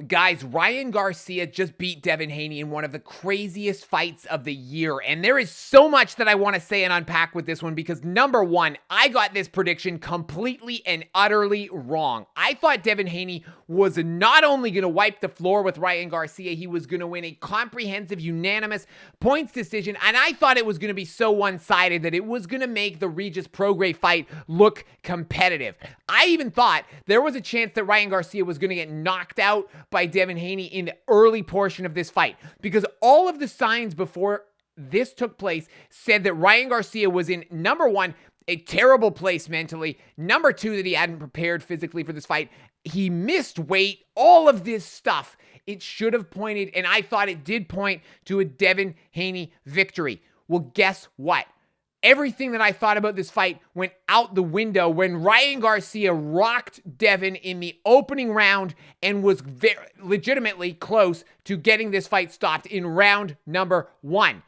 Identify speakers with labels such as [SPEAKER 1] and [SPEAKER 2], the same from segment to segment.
[SPEAKER 1] Guys, Ryan Garcia just beat Devin Haney in one of the craziest fights of the year. And there is so much that I want to say and unpack with this one because number one, I got this prediction completely and utterly wrong. I thought Devin Haney was not only going to wipe the floor with Ryan Garcia, he was going to win a comprehensive, unanimous points decision. And I thought it was going to be so one-sided that it was going to make the Regis Prograis fight look competitive. I even thought there was a chance that Ryan Garcia was going to get knocked out by Devin Haney in the early portion of this fight because all of the signs before this took place said that Ryan Garcia was in, number one, a terrible place mentally, number two, that he hadn't prepared physically for this fight. He missed weight, all of this stuff. It should have pointed, and I thought it did point to a Devin Haney victory. Well, guess what? Everything that I thought about this fight went out the window when Ryan Garcia rocked Devin in the opening round and was very legitimately close to getting this fight stopped in round number one.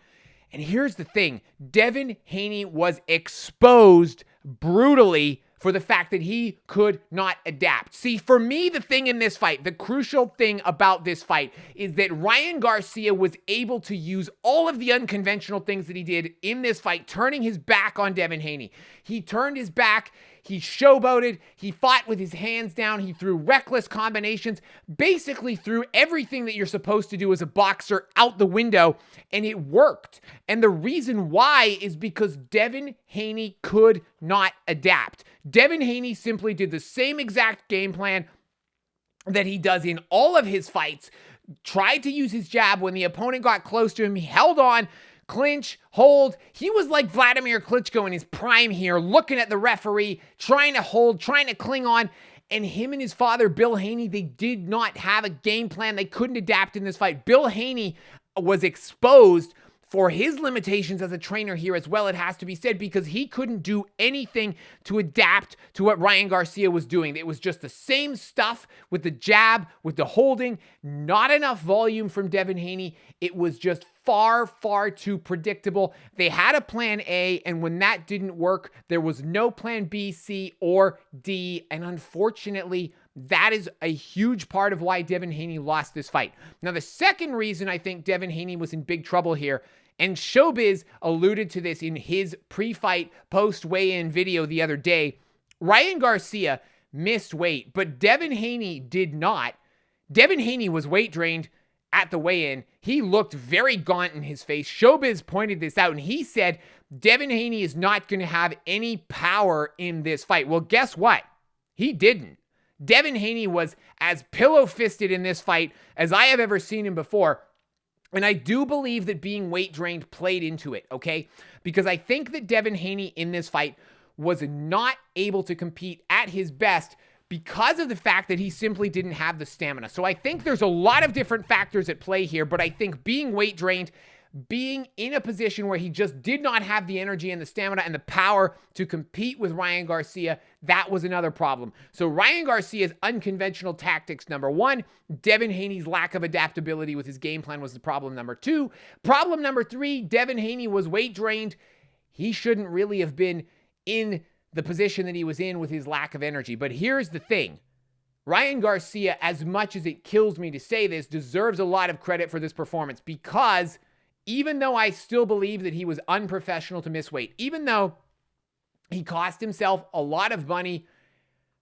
[SPEAKER 1] And here's the thing. Devin Haney was exposed brutally for the fact that he could not adapt. See, for me, the thing in this fight, the crucial thing about this fight is that Ryan Garcia was able to use all of the unconventional things that he did in this fight, turning his back on Devin Haney. He turned his back, he showboated, he fought with his hands down, he threw reckless combinations, basically threw everything that you're supposed to do as a boxer out the window, and it worked. And the reason why is because Devin Haney could not adapt. Devin Haney simply did the same exact game plan that he does in all of his fights, tried to use his jab when the opponent got close to him, he held on, clinch, hold. He was like Vladimir Klitschko in his prime here, looking at the referee, trying to hold, trying to cling on. And him and his father, Bill Haney, they did not have a game plan. They couldn't adapt in this fight. Bill Haney was exposed for his limitations as a trainer here as well, it has to be said, because he couldn't do anything to adapt to what Ryan Garcia was doing. It was just the same stuff with the jab, with the holding, not enough volume from Devin Haney. It was just far, far too predictable. They had a plan A, and when that didn't work, there was no plan B, C, or D, and unfortunately, that is a huge part of why Devin Haney lost this fight. Now, the second reason I think Devin Haney was in big trouble here, and Showbiz alluded to this in his pre-fight, post-weigh-in video the other day, Ryan Garcia missed weight, but Devin Haney did not. Devin Haney was weight drained at the weigh-in. He looked very gaunt in his face. Showbiz pointed this out, and he said Devin Haney is not going to have any power in this fight. Well, guess what? He didn't. Devin Haney was as pillow-fisted in this fight as I have ever seen him before. And I do believe that being weight drained played into it, okay? Because I think that Devin Haney in this fight was not able to compete at his best because of the fact that he simply didn't have the stamina. So I think there's a lot of different factors at play here, but I think being weight drained, being in a position where he just did not have the energy and the stamina and the power to compete with Ryan Garcia, that was another problem. So Ryan Garcia's unconventional tactics, number one. Devin Haney's lack of adaptability with his game plan was the problem number two. Problem number three, Devin Haney was weight drained. He shouldn't really have been in the position that he was in with his lack of energy. But here's the thing. Ryan Garcia, as much as it kills me to say this, deserves a lot of credit for this performance because even though I still believe that he was unprofessional to miss weight, even though he cost himself a lot of money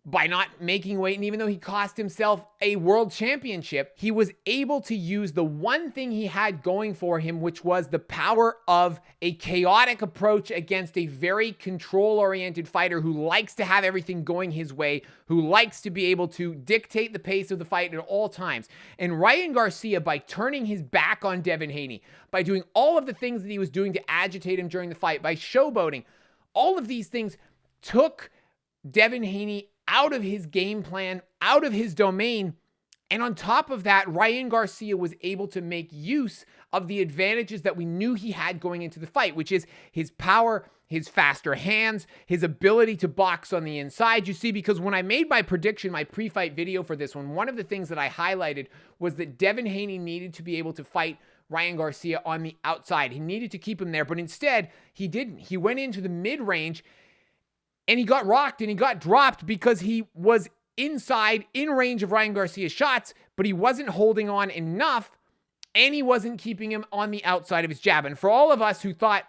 [SPEAKER 1] by not making weight, and even though he cost himself a world championship, he was able to use the one thing he had going for him, which was the power of a chaotic approach against a very control-oriented fighter who likes to have everything going his way, who likes to be able to dictate the pace of the fight at all times. And Ryan Garcia, by turning his back on Devin Haney, by doing all of the things that he was doing to agitate him during the fight, by showboating, all of these things took Devin Haney out of his game plan, out of his domain. And on top of that, Ryan Garcia was able to make use of the advantages that we knew he had going into the fight, which is his power, his faster hands, his ability to box on the inside. You see, because when I made my prediction, my pre-fight video for this one of the things that I highlighted was that Devin Haney needed to be able to fight Ryan Garcia on the outside. He needed to keep him there, but instead, he didn't. He went into the mid-range, and he got rocked and he got dropped because he was inside, in range of Ryan Garcia's shots, but he wasn't holding on enough, and he wasn't keeping him on the outside of his jab. And for all of us who thought,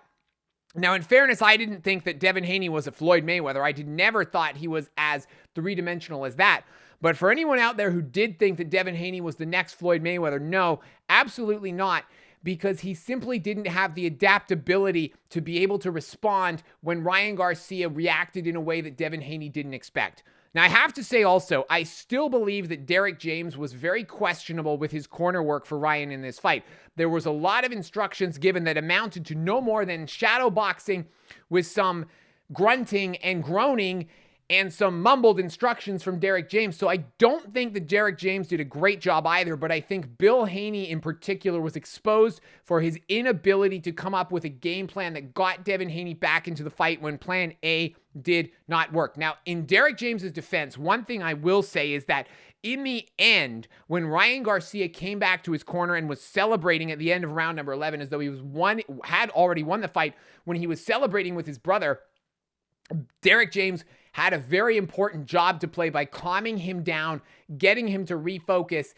[SPEAKER 1] now in fairness, I didn't think that Devin Haney was a Floyd Mayweather. I never thought he was as three-dimensional as that. But for anyone out there who did think that Devin Haney was the next Floyd Mayweather, no, absolutely not, because he simply didn't have the adaptability to be able to respond when Ryan Garcia reacted in a way that Devin Haney didn't expect. Now, I have to say also, I still believe that Derek James was very questionable with his corner work for Ryan in this fight. There was a lot of instructions given that amounted to no more than shadow boxing with some grunting and groaning and some mumbled instructions from Derek James. So I don't think that Derek James did a great job either, but I think Bill Haney in particular was exposed for his inability to come up with a game plan that got Devin Haney back into the fight when plan A did not work. Now, in Derek James's defense, one thing I will say is that in the end, when Ryan Garcia came back to his corner and was celebrating at the end of round number 11 as though he had already won the fight, when he was celebrating with his brother, Derek James had a very important job to play by calming him down, getting him to refocus,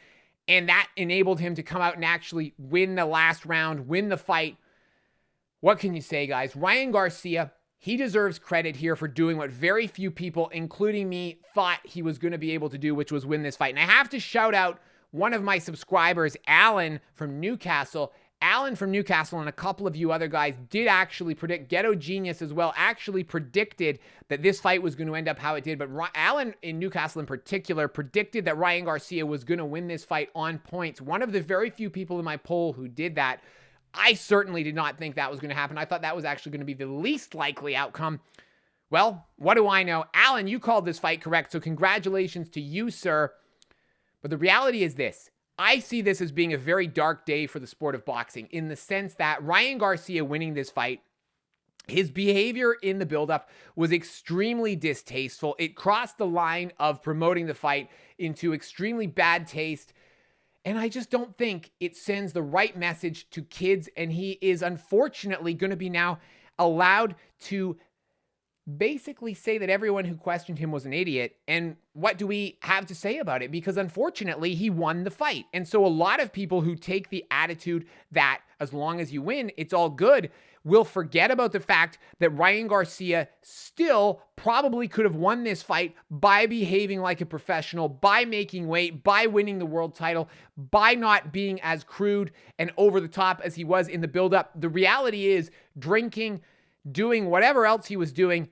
[SPEAKER 1] and that enabled him to come out and actually win the last round, win the fight. What can you say, guys? Ryan Garcia, he deserves credit here for doing what very few people, including me, thought he was going to be able to do, which was win this fight. And I have to shout out one of my subscribers, Alan from Newcastle. Alan from Newcastle and a couple of you other guys did actually predict, Ghetto Genius as well, actually predicted that this fight was going to end up how it did. But Alan in Newcastle in particular predicted that Ryan Garcia was going to win this fight on points. One of the very few people in my poll who did that. I certainly did not think that was going to happen. I thought that was actually going to be the least likely outcome. Well, what do I know? Alan, you called this fight correct, so congratulations to you, sir. But the reality is this. I see this as being a very dark day for the sport of boxing in the sense that Ryan Garcia winning this fight, his behavior in the buildup was extremely distasteful. It crossed the line of promoting the fight into extremely bad taste. And I just don't think it sends the right message to kids. And he is unfortunately going to be now allowed to basically say that everyone who questioned him was an idiot. And what do we have to say about it? Because unfortunately, he won the fight. And so a lot of people who take the attitude that as long as you win, it's all good, will forget about the fact that Ryan Garcia still probably could have won this fight by behaving like a professional, by making weight, by winning the world title, by not being as crude and over the top as he was in the buildup. The reality is drinking, doing whatever else he was doing,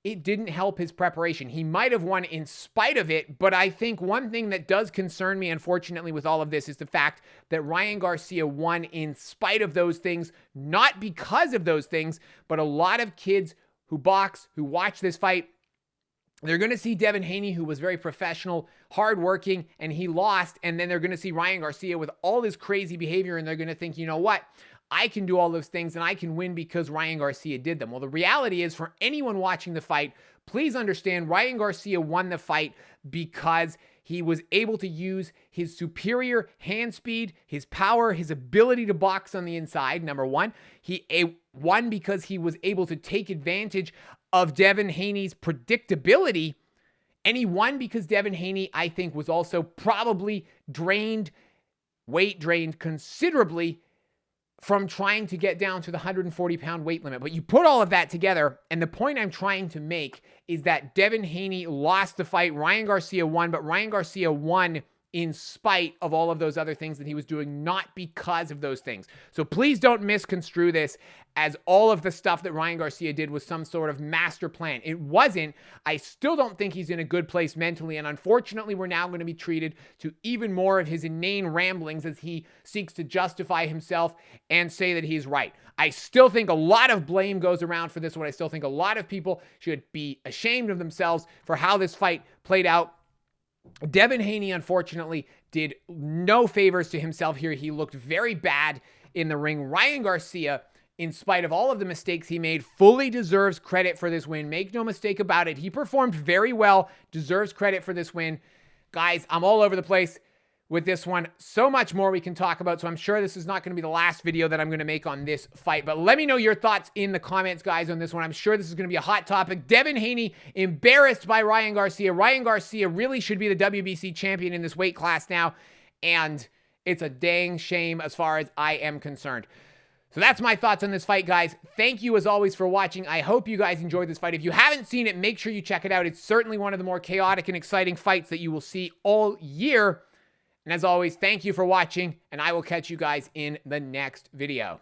[SPEAKER 1] it didn't help his preparation. He might have won in spite of it, but I think one thing that does concern me, unfortunately, with all of this is the fact that Ryan Garcia won in spite of those things, not because of those things, but a lot of kids who box, who watch this fight, they're going to see Devin Haney, who was very professional, hardworking, and he lost, and then they're going to see Ryan Garcia with all this crazy behavior, and they're going to think, you know what? I can do all those things and I can win because Ryan Garcia did them. Well, the reality is for anyone watching the fight, please understand Ryan Garcia won the fight because he was able to use his superior hand speed, his power, his ability to box on the inside, number one. He won because he was able to take advantage of Devin Haney's predictability. And he won because Devin Haney, I think, was also probably weight drained considerably from trying to get down to the 140-pound weight limit. But you put all of that together, and the point I'm trying to make is that Devin Haney lost the fight. Ryan Garcia won, but Ryan Garcia won in spite of all of those other things that he was doing, not because of those things. So please don't misconstrue this as all of the stuff that Ryan Garcia did was some sort of master plan. It wasn't. I still don't think he's in a good place mentally, and unfortunately, we're now going to be treated to even more of his inane ramblings as he seeks to justify himself and say that he's right. I still think a lot of blame goes around for this one. I still think a lot of people should be ashamed of themselves for how this fight played out. Devin Haney, unfortunately, did no favors to himself here. He looked very bad in the ring. Ryan Garcia, in spite of all of the mistakes he made, fully deserves credit for this win. Make no mistake about it. He performed very well, deserves credit for this win. Guys, I'm all over the place with this one. So much more we can talk about, so I'm sure this is not going to be the last video that I'm going to make on this fight, but let me know your thoughts in the comments, guys, on this one. I'm sure this is going to be a hot topic. Devin Haney embarrassed by Ryan Garcia. Ryan Garcia really should be the WBC champion in this weight class now, and it's a dang shame as far as I am concerned. So that's my thoughts on this fight, guys. Thank you, as always, for watching. I hope you guys enjoyed this fight. If you haven't seen it, make sure you check it out. It's certainly one of the more chaotic and exciting fights that you will see all year. And as always, thank you for watching, and I will catch you guys in the next video.